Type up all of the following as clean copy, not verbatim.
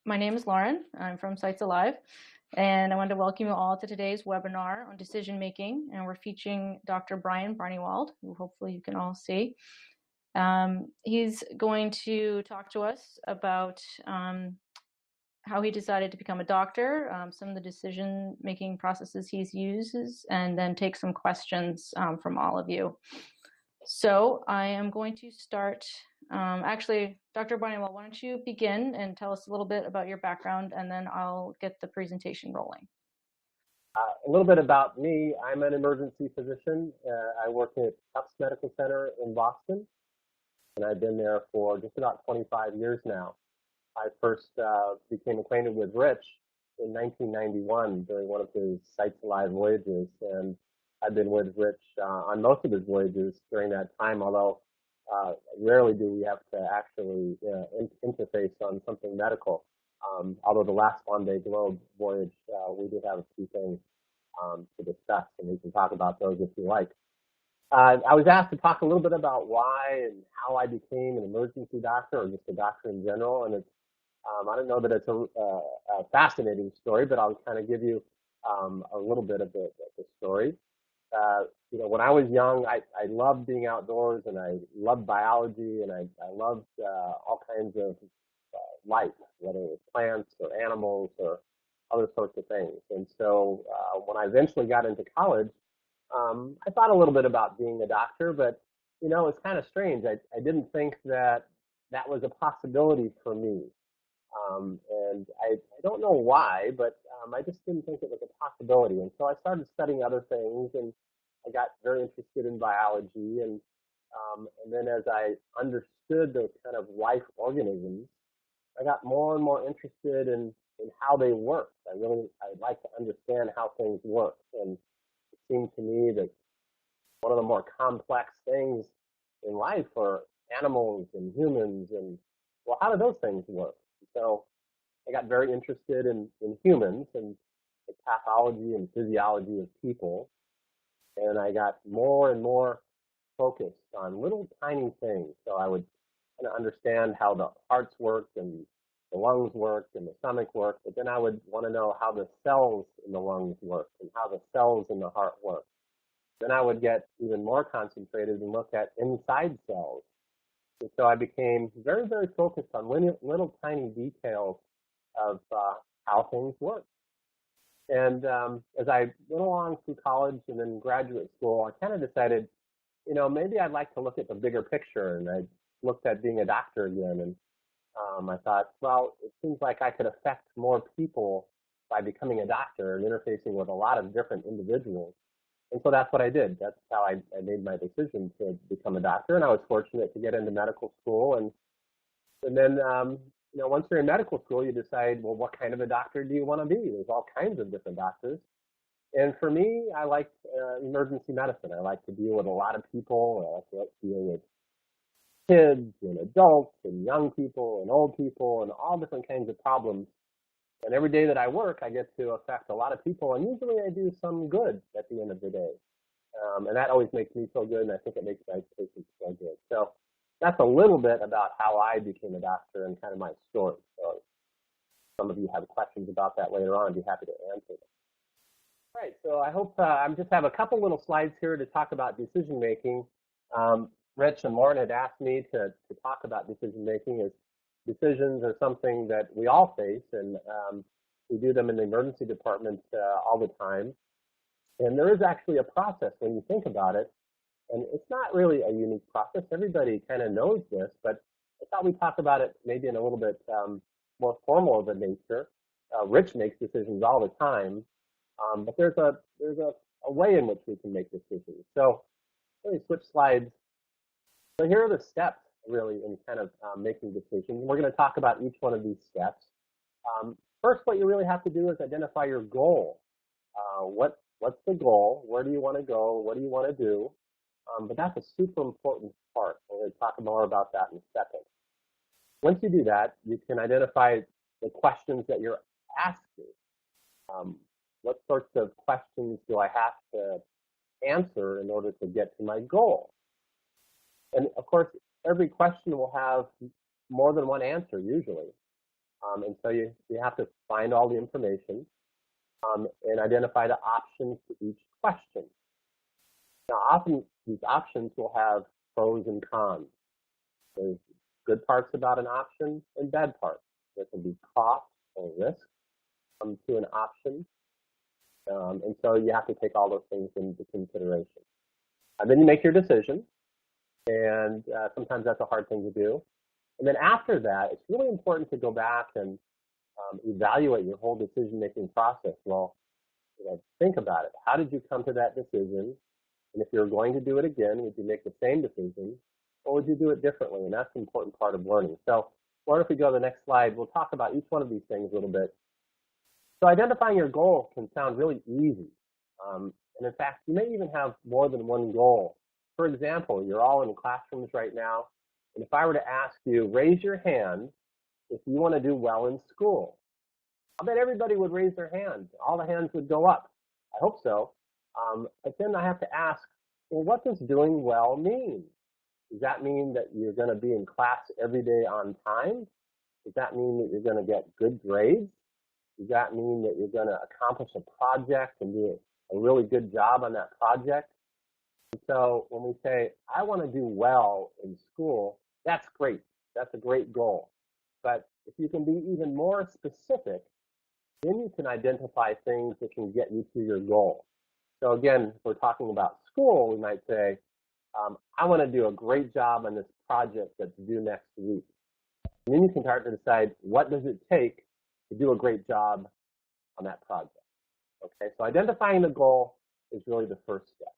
My name is Lauren. I'm from sitesALIVE, and I wanted to welcome you all to today's webinar on decision making. And we're featuring Dr. Brien Barnewolt, who hopefully you can all see. He's going to talk to us about how he decided to become a doctor, some of the decision making processes he uses, and then take some questions from all of you. So I am going to start. Actually, Dr. Barnewolt, why don't you begin and tell us a little bit about your background, and then I'll get the presentation rolling. A little bit about me. I'm an emergency physician. I work at Tufts Medical Center in Boston, and I've been there for just about 25 years now. I first became acquainted with Rich in 1991 during one of his sitesALIVE voyages, and I've been with Rich on most of his voyages during that time, although rarely do we have to actually interface on something medical. Although the last Vendée Globe voyage, we did have a few things to discuss, and we can talk about those if you like. I was asked to talk a little bit about why and how I became an emergency doctor, or just a doctor in general, and it's I don't know that it's a fascinating story, but I'll kind of give you a little bit of the story. When I was young, I loved being outdoors, and I loved biology, and I loved all kinds of life, whether it was plants or animals or other sorts of things. And so when I eventually got into college, I thought a little bit about being a doctor, but it's kind of strange. I didn't think that that was a possibility for me. And I don't know why, but I just didn't think it was a possibility. And so I started studying other things, and I got very interested in biology. And then as I understood those kind of life organisms, I got more and more interested in how they work. I'd like to understand how things work. And it seemed to me that one of the more complex things in life are animals and humans, and well, how do those things work? So I got very interested in humans and the pathology and physiology of people, and I got more and more focused on little tiny things. So I would kind of understand how the hearts worked and the lungs worked and the stomach worked, but then I would want to know how the cells in the lungs worked and how the cells in the heart worked. Then I would get even more concentrated and look at inside cells. And so I became very, very focused on little tiny details of how things work. And as I went along through college and then graduate school, I kind of decided, maybe I'd like to look at the bigger picture. And I looked at being a doctor again. And I thought, well, it seems like I could affect more people by becoming a doctor and interfacing with a lot of different individuals. And so that's what I did. That's how I made my decision to become a doctor. And I was fortunate to get into medical school. And then, once you're in medical school, you decide, well, what kind of a doctor do you want to be? There's all kinds of different doctors. And for me, I liked emergency medicine. I like to deal with a lot of people. I like to deal with kids and adults and young people and old people and all different kinds of problems. And every day that I work, I get to affect a lot of people, and usually I do some good at the end of the day. And that always makes me feel good, and I think it makes my patients feel good. So that's a little bit about how I became a doctor and kind of my story. So if some of you have questions about that later on, I'd be happy to answer them. All right, so I hope I just have a couple little slides here to talk about decision making. Rich and Lauren had asked me to talk about decision making. As decisions are something that we all face, and we do them in the emergency department all the time. And there is actually a process when you think about it, and it's not really a unique process. Everybody kind of knows this, but I thought we'd talk about it maybe in a little bit more formal of a nature. Rich makes decisions all the time, but there's a way in which we can make decisions. So let me switch slides. So here are the steps really in kind of making decisions. We're going to talk about each one of these steps. First, what you really have to do is identify your goal. What's the goal? Where do you want to go? What do you want to do? But that's a super important part. We're going to talk more about that in a second. Once you do that, you can identify the questions that you're asking. What sorts of questions do I have to answer in order to get to my goal? And of course, every question will have more than one answer usually. And so you have to find all the information and identify the options for each question. Now, often these options will have pros and cons. There's good parts about an option and bad parts. There can be cost or risk to an option. And so you have to take all those things into consideration. And then you make your decision. And sometimes that's a hard thing to do. And then after that, it's really important to go back and evaluate your whole decision-making process. Well, think about it. How did you come to that decision? And if you're going to do it again, would you make the same decision? Or would you do it differently? And that's an important part of learning. So if we go to the next slide, we'll talk about each one of these things a little bit. So identifying your goal can sound really easy. And in fact, you may even have more than one goal. For example, you're all in classrooms right now. And if I were to ask you, raise your hand if you want to do well in school. I bet everybody would raise their hand. All the hands would go up. I hope so. But then I have to ask, well, what does doing well mean? Does that mean that you're going to be in class every day on time? Does that mean that you're going to get good grades? Does that mean that you're going to accomplish a project and do a really good job on that project? And so when we say, I want to do well in school, that's great. That's a great goal. But if you can be even more specific, then you can identify things that can get you to your goal. So again, if we're talking about school, we might say, I want to do a great job on this project that's due next week. And then you can start to decide, what does it take to do a great job on that project? Okay, so identifying the goal is really the first step.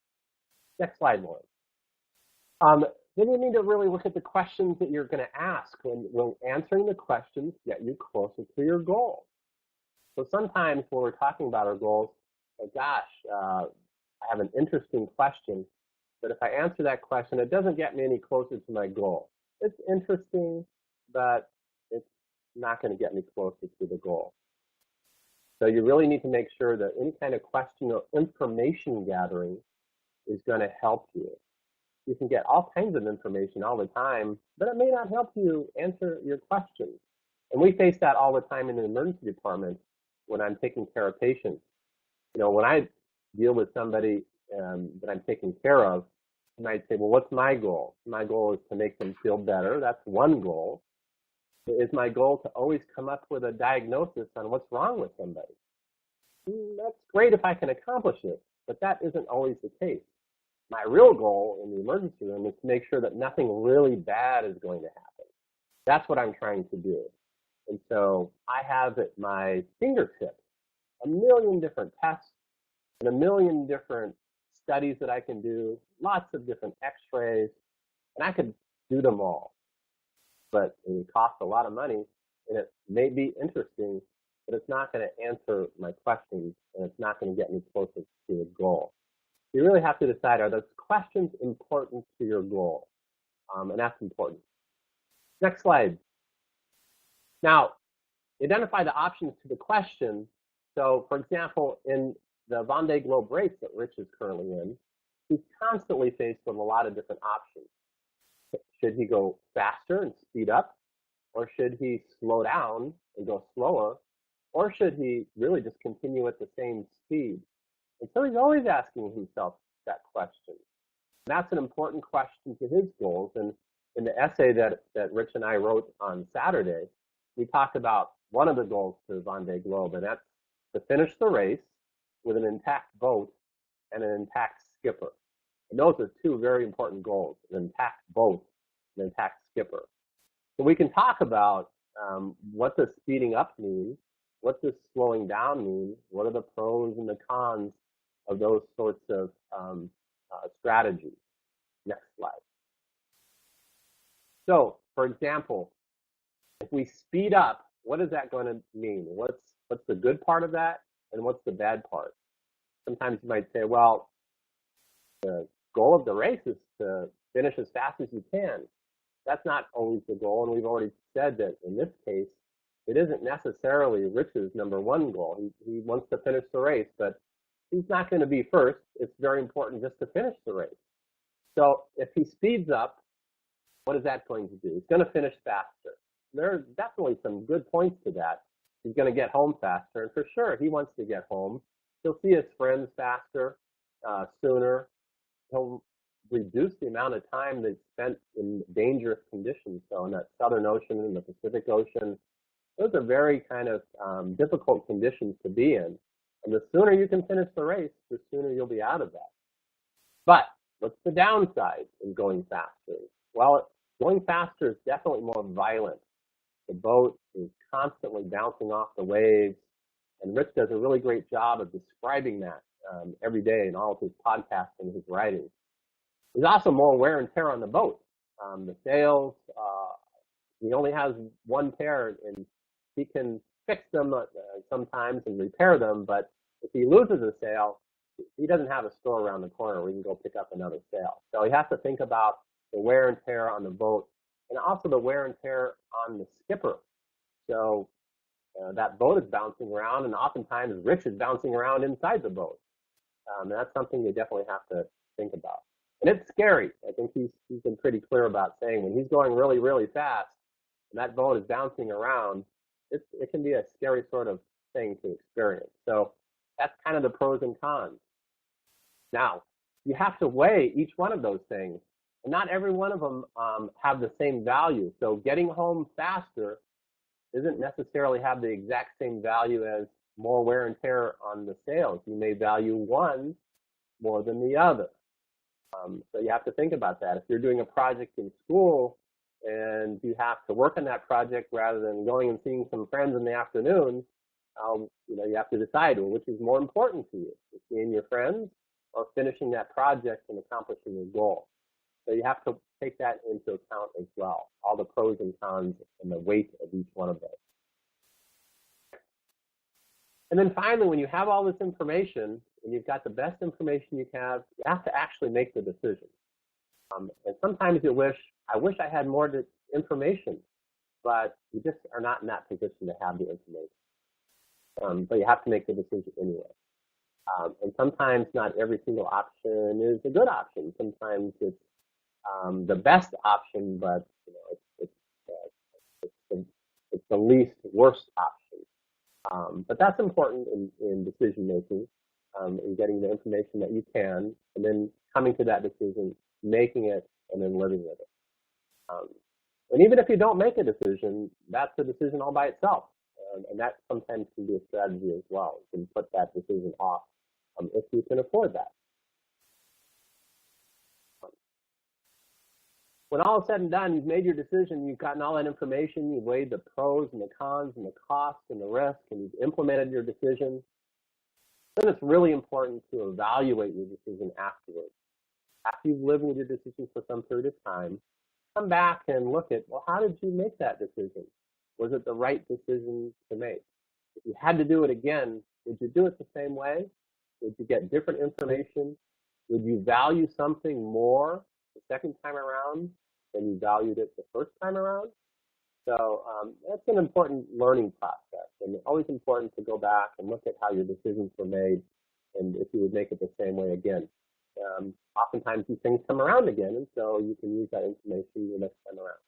Next slide, Lauren. Then you need to really look at the questions that you're going to ask. When answering the questions get you closer to your goal. So sometimes when we're talking about our goals, like, gosh, I have an interesting question, but if I answer that question, it doesn't get me any closer to my goal. It's interesting, but it's not going to get me closer to the goal. So you really need to make sure that any kind of question or information gathering is going to help you. You can get all kinds of information all the time, but it may not help you answer your questions. And we face that all the time in the emergency department when I'm taking care of patients. When I deal with somebody that I'm taking care of, I might say, well, what's my goal? My goal is to make them feel better. That's one goal. Is my goal to always come up with a diagnosis on what's wrong with somebody? That's great if I can accomplish it, but that isn't always the case. My real goal in the emergency room is to make sure that nothing really bad is going to happen. That's what I'm trying to do. And so I have at my fingertips a million different tests and a million different studies that I can do, lots of different x-rays, and I could do them all. But it costs a lot of money, and it may be interesting, but it's not going to answer my questions, and it's not going to get me closer to the goal. You really have to decide, are those questions important to your goal? And that's important. Next slide. Now, identify the options to the question. So, for example, in the Vendée Globe race that Rich is currently in, he's constantly faced with a lot of different options. Should he go faster and speed up? Or should he slow down and go slower? Or should he really just continue at the same speed? And so he's always asking himself that question. And that's an important question to his goals. And in the essay that Rich and I wrote on Saturday, we talked about one of the goals for Vendée Globe, and that's to finish the race with an intact boat and an intact skipper. And those are two very important goals, an intact boat and an intact skipper. So we can talk about what does speeding up mean, what does slowing down mean, what are the pros and the cons of those sorts of strategies. Next slide. So, for example, if we speed up, what is that going to mean? What's the good part of that, and what's the bad part? Sometimes you might say, well, the goal of the race is to finish as fast as you can. That's not always the goal, and we've already said that in this case, it isn't necessarily Rich's number one goal. He wants to finish the race, but he's not going to be first. It's very important just to finish the race. So if he speeds up, what is that going to do? He's going to finish faster. there's definitely some good points to that. He's going to get home faster, and for sure, he wants to get home. He'll see his friends faster, sooner. He'll reduce the amount of time that's spent in dangerous conditions. So in that Southern Ocean and the Pacific Ocean, those are very kind of difficult conditions to be in. And the sooner you can finish the race, the sooner you'll be out of that. But what's the downside in going faster? Well, going faster is definitely more violent. The boat is constantly bouncing off the waves, and Rich does a really great job of describing that every day in all of his podcasts and his writings. There's also more wear and tear on the boat. The sails, he only has one pair, and he can fix them sometimes and repair them, but if he loses a sail, he doesn't have a store around the corner where he can go pick up another sail. So he has to think about the wear and tear on the boat, and also the wear and tear on the skipper. So that boat is bouncing around, and oftentimes Rich is bouncing around inside the boat. And that's something you definitely have to think about. And it's scary. I think he's been pretty clear about saying when he's going really, really fast, and that boat is bouncing around, it can be a scary sort of thing to experience. So that's kind of the pros and cons. Now, you have to weigh each one of those things. And not every one of them have the same value. So getting home faster doesn't necessarily have the exact same value as more wear and tear on the sails. You may value one more than the other. So you have to think about that. If you're doing a project in school and you have to work on that project rather than going and seeing some friends in the afternoon, you have to decide, well, which is more important to you, seeing your friends or finishing that project and accomplishing your goal. So you have to take that into account as well, all the pros and cons and the weight of each one of those. And then finally, when you have all this information and you've got the best information you have to actually make the decision. And sometimes you wish, I wish I had more information, but you just are not in that position to have the information. But you have to make the decision anyway. And sometimes not every single option is a good option. Sometimes it's the best option, but it's the least worst option. But that's important in decision making, in getting the information that you can, and then coming to that decision, making it, and then living with it. And even if you don't make a decision, that's a decision all by itself. And that sometimes can be a strategy as well. You can put that decision off if you can afford that. When all is said and done, you've made your decision, you've gotten all that information, you've weighed the pros and the cons and the costs and the risk, and you've implemented your decision, then it's really important to evaluate your decision afterwards. After you've lived with your decision for some period of time, come back and look at, well, how did you make that decision? Was it the right decision to make? If you had to do it again, would you do it the same way? Would you get different information? Would you value something more the second time around than you valued it the first time around? So that's an important learning process, and it's always important to go back and look at how your decisions were made and if you would make it the same way again. Oftentimes these things come around again, and so you can use that information the next time around.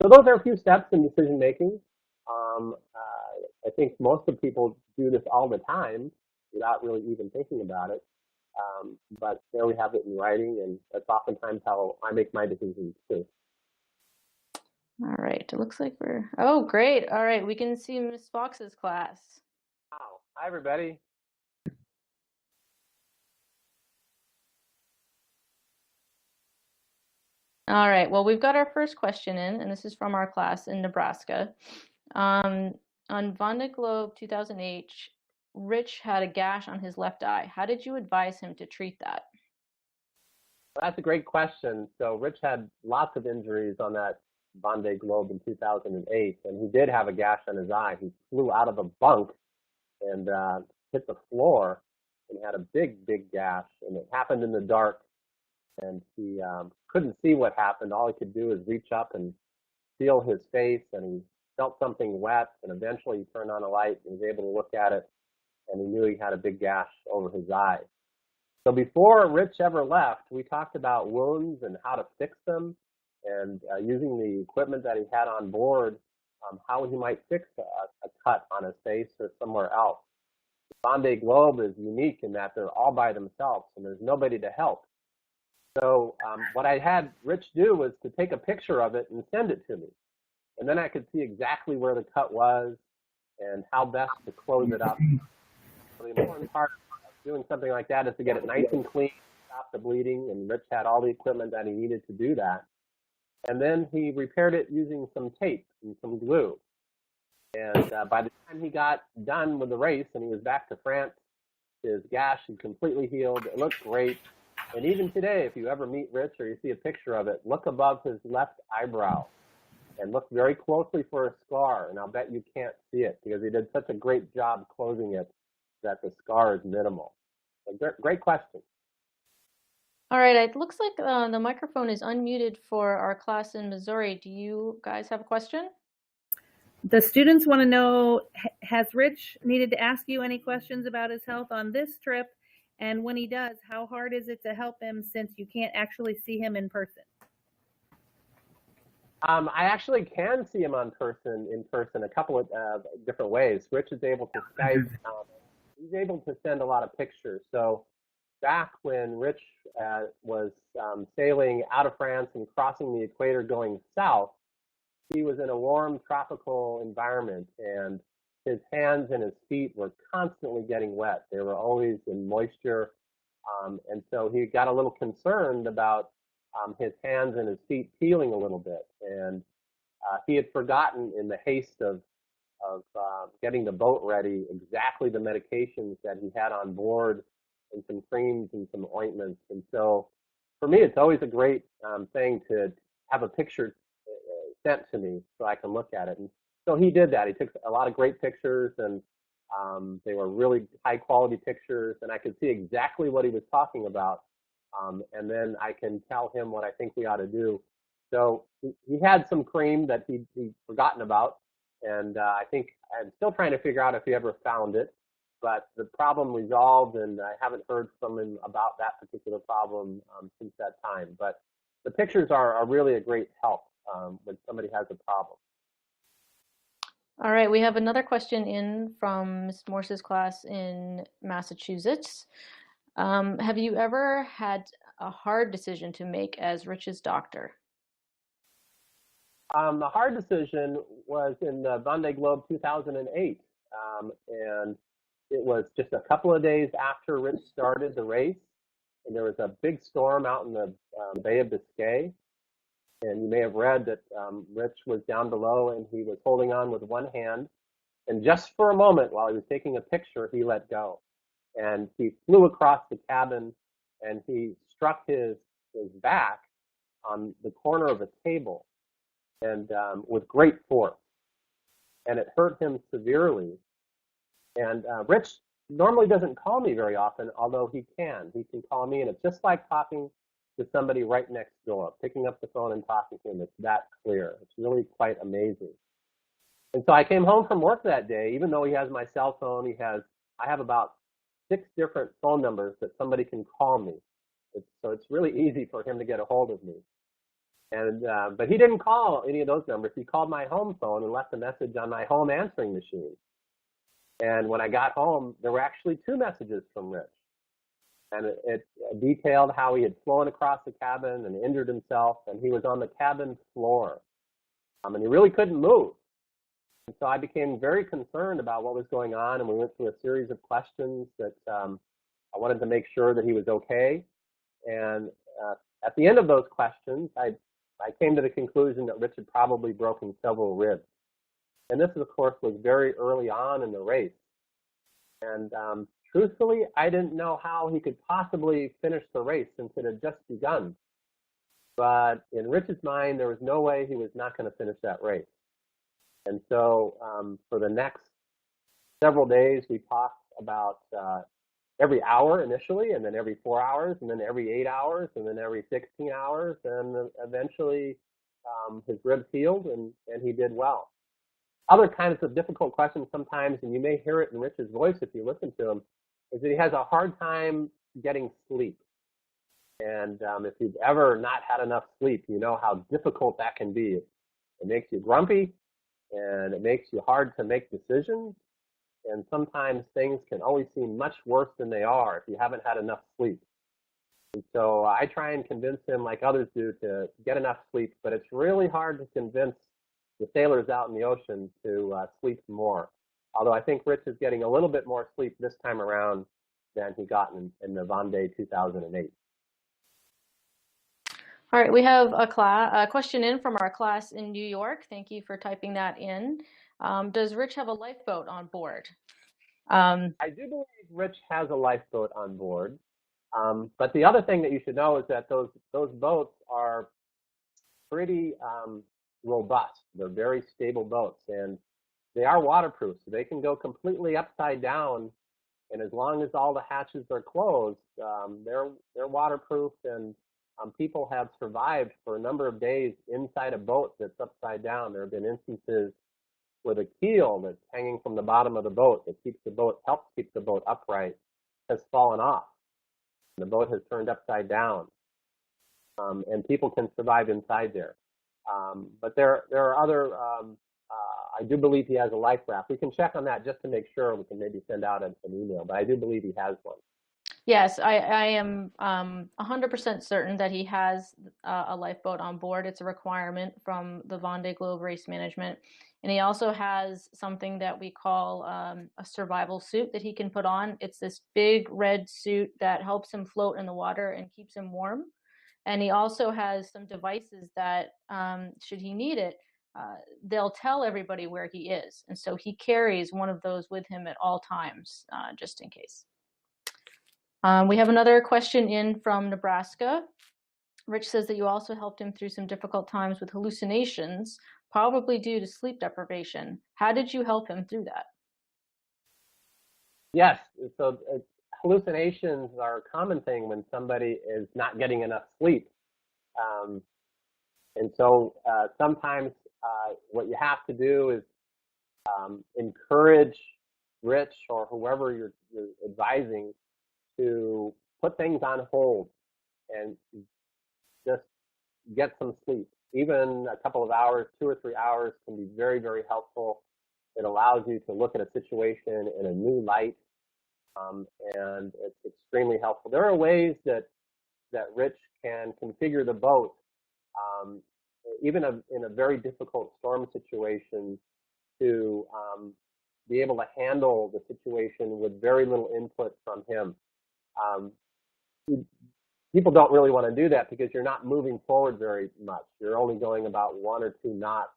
So those are a few steps in decision making. I think most of people do this all the time without really even thinking about it. But there we have it in writing, and that's oftentimes how I make my decisions too. All right, it looks like oh, great. All right, we can see Ms. Fox's class. Wow. Hi, everybody. All right, well, we've got our first question in, and this is from our class in Nebraska. On Vendée Globe 2008, Rich had a gash on his left eye. How did you advise him to treat that? Well, that's a great question. So Rich had lots of injuries on that Vendée Globe in 2008, and he did have a gash on his eye. He flew out of a bunk and hit the floor and had a big, big gash, and it happened in the dark, and he couldn't see what happened. All he could do is reach up and feel his face, and he felt something wet, and eventually he turned on a light and was able to look at it, and he knew he had a big gash over his eye. So before Rich ever left, we talked about wounds and how to fix them. and using the equipment that he had on board, how he might fix a cut on his face or somewhere else. The Vendée Globe is unique in that they're all by themselves and there's nobody to help. So what I had Rich do was to take a picture of it and send it to me. And then I could see exactly where the cut was and how best to close it up. So the important part of doing something like that is to get it nice and clean, stop the bleeding, and Rich had all the equipment that he needed to do that. And then he repaired it using some tape and some glue. And by the time he got done with the race and he was back to France, his gash had completely healed. It looked great. And even today, if you ever meet Rich or you see a picture of it, look above his left eyebrow and look very closely for a scar. And I'll bet you can't see it because he did such a great job closing it that the scar is minimal. So great question. All right, it looks like the microphone is unmuted for our class in Missouri. Do you guys have a question? The students want to know, has Rich needed to ask you any questions about his health on this trip? And when he does, how hard is it to help him since you can't actually see him in person? I actually can see him in person a couple of different ways. Rich is able to Skype. He's able to send a lot of pictures. So back when Rich was sailing out of France and crossing the equator going south, he was in a warm tropical environment and his hands and his feet were constantly getting wet. They were always in moisture. And so he got a little concerned about his hands and his feet peeling a little bit. And he had forgotten in the haste of getting the boat ready exactly the medications that he had on board and some creams and some ointments. And so for me, it's always a great thing to have a picture sent to me so I can look at it. And so he did that. He took a lot of great pictures and they were really high quality pictures and I could see exactly what he was talking about. And then I can tell him what I think we ought to do. So he had some cream that he'd forgotten about. And I think I'm still trying to figure out if he ever found it, but the problem resolved and I haven't heard from him about that particular problem since that time. But the pictures are really a great help when somebody has a problem. All right, we have another question in from Ms. Morse's class in Massachusetts. Have you ever had a hard decision to make as Rich's doctor? The hard decision was in the Vendée Globe 2008, and it was just a couple of days after Rich started the race, and there was a big storm out in the Bay of Biscay, and you may have read that Rich was down below and he was holding on with one hand, and just for a moment while he was taking a picture, he let go, and he flew across the cabin, and he struck his back on the corner of a table, and with great force, and it hurt him severely. And Rich normally doesn't call me very often, although he can. He can call me, and it's just like talking to somebody right next door, picking up the phone and talking to him. It's that clear. It's really quite amazing. And so I came home from work that day, even though he has my cell phone, I have about 6 different phone numbers that somebody can call me. So it's really easy for him to get a hold of me. And but he didn't call any of those numbers. He called my home phone and left a message on my home answering machine. And when I got home, there were actually 2 messages from Rich. And it detailed how he had flown across the cabin and injured himself, and he was on the cabin floor. And he really couldn't move. And so I became very concerned about what was going on, and we went through a series of questions that I wanted to make sure that he was okay. And at the end of those questions, I came to the conclusion that Rich had probably broken several ribs. And this, of course, was very early on in the race. And truthfully, I didn't know how he could possibly finish the race since it had just begun. But in Rich's mind, there was no way he was not going to finish that race. And so for the next several days, we talked about every hour initially, and then every 4 hours, and then every 8 hours, and then every 16 hours. And eventually his ribs healed, and he did well. Other kinds of difficult questions sometimes, and you may hear it in Rich's voice if you listen to him, is that he has a hard time getting sleep. And if you've ever not had enough sleep, you know how difficult that can be. It makes you grumpy, and it makes you hard to make decisions. And sometimes things can always seem much worse than they are if you haven't had enough sleep. And so I try and convince him, like others do, to get enough sleep. But it's really hard to convince the sailors out in the ocean to sleep more. Although I think Rich is getting a little bit more sleep this time around than he got in the Vendée 2008. All right, we have a question in from our class in New York. Thank you for typing that in. Does Rich have a lifeboat on board? I do believe Rich has a lifeboat on board. But the other thing that you should know is that those boats are pretty robust. They're very stable boats, and they are waterproof, so they can go completely upside down. And as long as all the hatches are closed, they're waterproof, and people have survived for a number of days inside a boat that's upside down. There have been instances where the keel that's hanging from the bottom of the boat that helps keep the boat upright has fallen off. The boat has turned upside down, and people can survive inside there. But there are other. I do believe he has a life raft. We can check on that just to make sure. We can maybe send out an email, but I do believe he has one. Yes, I am 100% certain that he has a lifeboat on board. It's a requirement from the Vendée Globe Race Management. And he also has something that we call a survival suit that he can put on. It's this big red suit that helps him float in the water and keeps him warm. And he also has some devices that, should he need it, they'll tell everybody where he is. And so he carries one of those with him at all times, just in case. We have another question in from Nebraska. Rich says that you also helped him through some difficult times with hallucinations, probably due to sleep deprivation. How did you help him through that? Yes, so hallucinations are a common thing when somebody is not getting enough sleep. And so sometimes what you have to do is encourage Rich or whoever you're advising to put things on hold and just get some sleep. Even a couple of hours, 2 or 3 hours, can be very, very helpful. It allows you to look at a situation in a new light, and it's extremely helpful. There are ways that Rich can configure the boat, even in a very difficult storm situation, to be able to handle the situation with very little input from him. People don't really want to do that because you're not moving forward very much. You're only going about 1 or 2 knots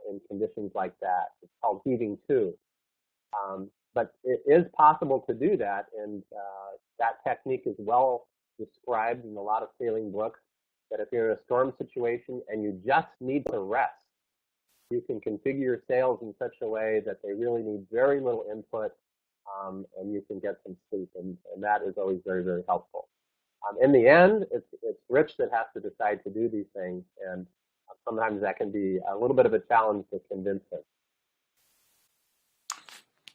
in conditions like that. It's called heaving to. But it is possible to do that, and that technique is well described in a lot of sailing books, that if you're in a storm situation and you just need to rest, you can configure your sails in such a way that they really need very little input, and you can get some sleep, and that is always very, very helpful. In the end, it's Rich that has to decide to do these things, and sometimes that can be a little bit of a challenge to convince him.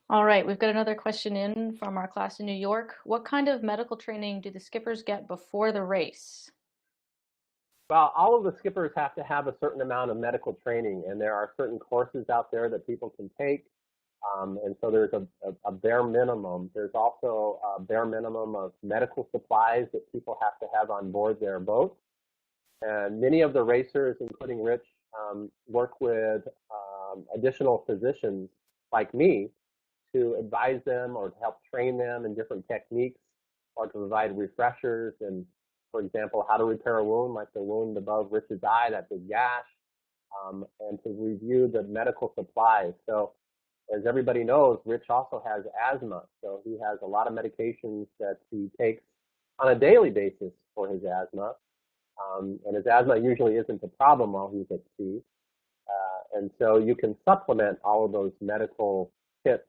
All right, we've got another question in from our class in New York. What kind of medical training do the skippers get before the race? Well, all of the skippers have to have a certain amount of medical training, and there are certain courses out there that people can take. And so there's a bare minimum. There's also a bare minimum of medical supplies that people have to have on board their boat. And many of the racers, including Rich, work with additional physicians like me to advise them or to help train them in different techniques, or to provide refreshers and, for example, how to repair a wound, like the wound above Rich's eye, that big gash, and to review the medical supplies. So as everybody knows, Rich also has asthma, so he has a lot of medications that he takes on a daily basis for his asthma. And his asthma usually isn't a problem while he's at sea. And so you can supplement all of those medical kits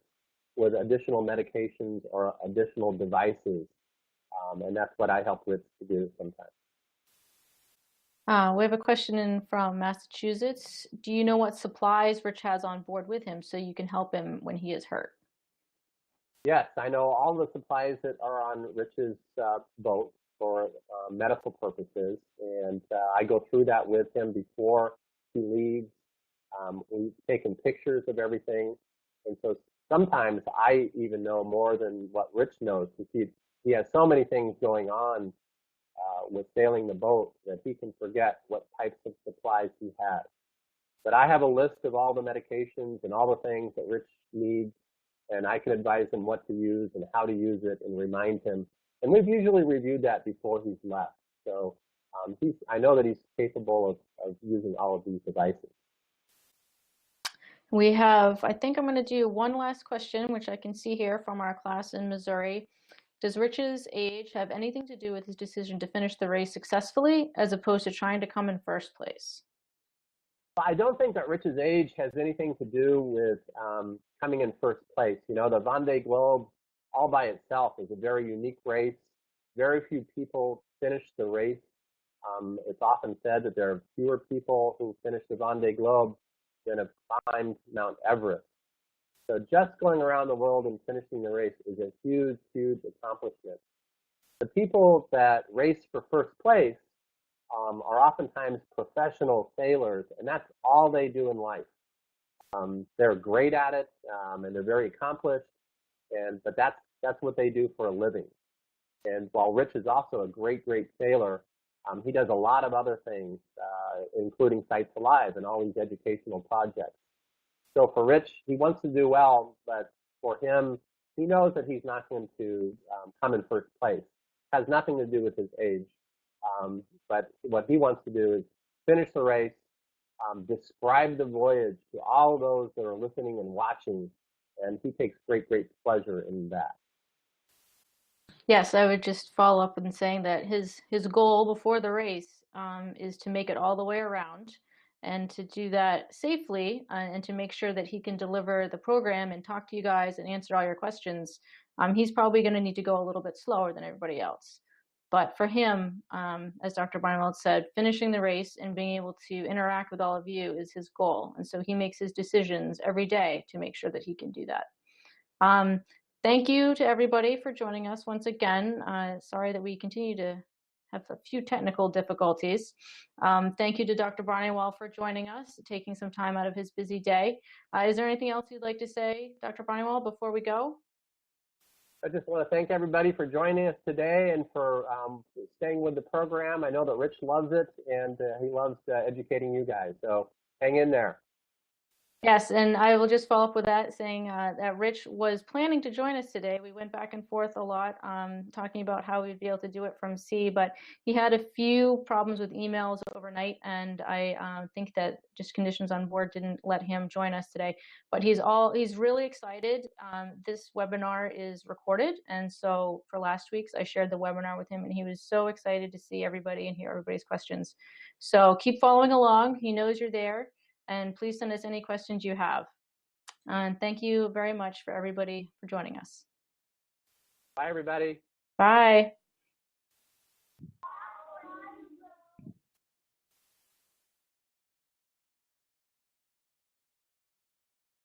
with additional medications or additional devices. And that's what I help Rich to do sometimes. We have a question in from Massachusetts. Do you know what supplies Rich has on board with him so you can help him when he is hurt? Yes, I know all the supplies that are on Rich's boat for medical purposes, and I go through that with him before he leaves. We've taken pictures of everything, and so sometimes I even know more than what Rich knows, because he has so many things going on with sailing the boat that he can forget what types of supplies he has. But I have a list of all the medications and all the things that Rich needs, and I can advise him what to use and how to use it and remind him. And we've usually reviewed that before he's left. So I know that he's capable of using all of these devices. We have, I think I'm going to do one last question, which I can see here from our class in Missouri. Does Rich's age have anything to do with his decision to finish the race successfully as opposed to trying to come in first place? I don't think that Rich's age has anything to do with coming in first place. You know, the Vendée Globe all by itself is a very unique race. Very few people finish the race. It's often said that there are fewer people who finish the Vendée Globe than have climbed Mount Everest. So just going around the world and finishing the race is a huge, huge accomplishment. The people that race for first place are oftentimes professional sailors, and that's all they do in life. They're great at it, and they're very accomplished, but that's what they do for a living. And while Rich is also a great, great sailor, he does a lot of other things, including sitesALIVE and all these educational projects. So for Rich, he wants to do well, but for him, he knows that he's not going to come in first place. It has nothing to do with his age. But what he wants to do is finish the race, describe the voyage to all of those that are listening and watching, and he takes great, great pleasure in that. Yes, I would just follow up in saying that his goal before the race is to make it all the way around, and to do that safely, and to make sure that he can deliver the program and talk to you guys and answer all your questions. He's probably going to need to go a little bit slower than everybody else. But for him, as Dr. Barnewolt said, finishing the race and being able to interact with all of you is his goal. And so he makes his decisions every day to make sure that he can do that. Thank you to everybody for joining us once again. Sorry that we continue to have a few technical difficulties. Thank you to Dr. Barnewolt for joining us, taking some time out of his busy day. Is there anything else you'd like to say, Dr. Barnewolt, before we go? I just want to thank everybody for joining us today and for staying with the program. I know that Rich loves it, and he loves educating you guys. So hang in there. Yes, and I will just follow up with that, saying that Rich was planning to join us today. We went back and forth a lot, talking about how we'd be able to do it from sea, but he had a few problems with emails overnight, and I think that just conditions on board didn't let him join us today. But he's really excited. This webinar is recorded, and so for last week's, I shared the webinar with him, and he was so excited to see everybody and hear everybody's questions. So keep following along. He knows you're there. And please send us any questions you have. And thank you very much for everybody for joining us. Bye, everybody. Bye.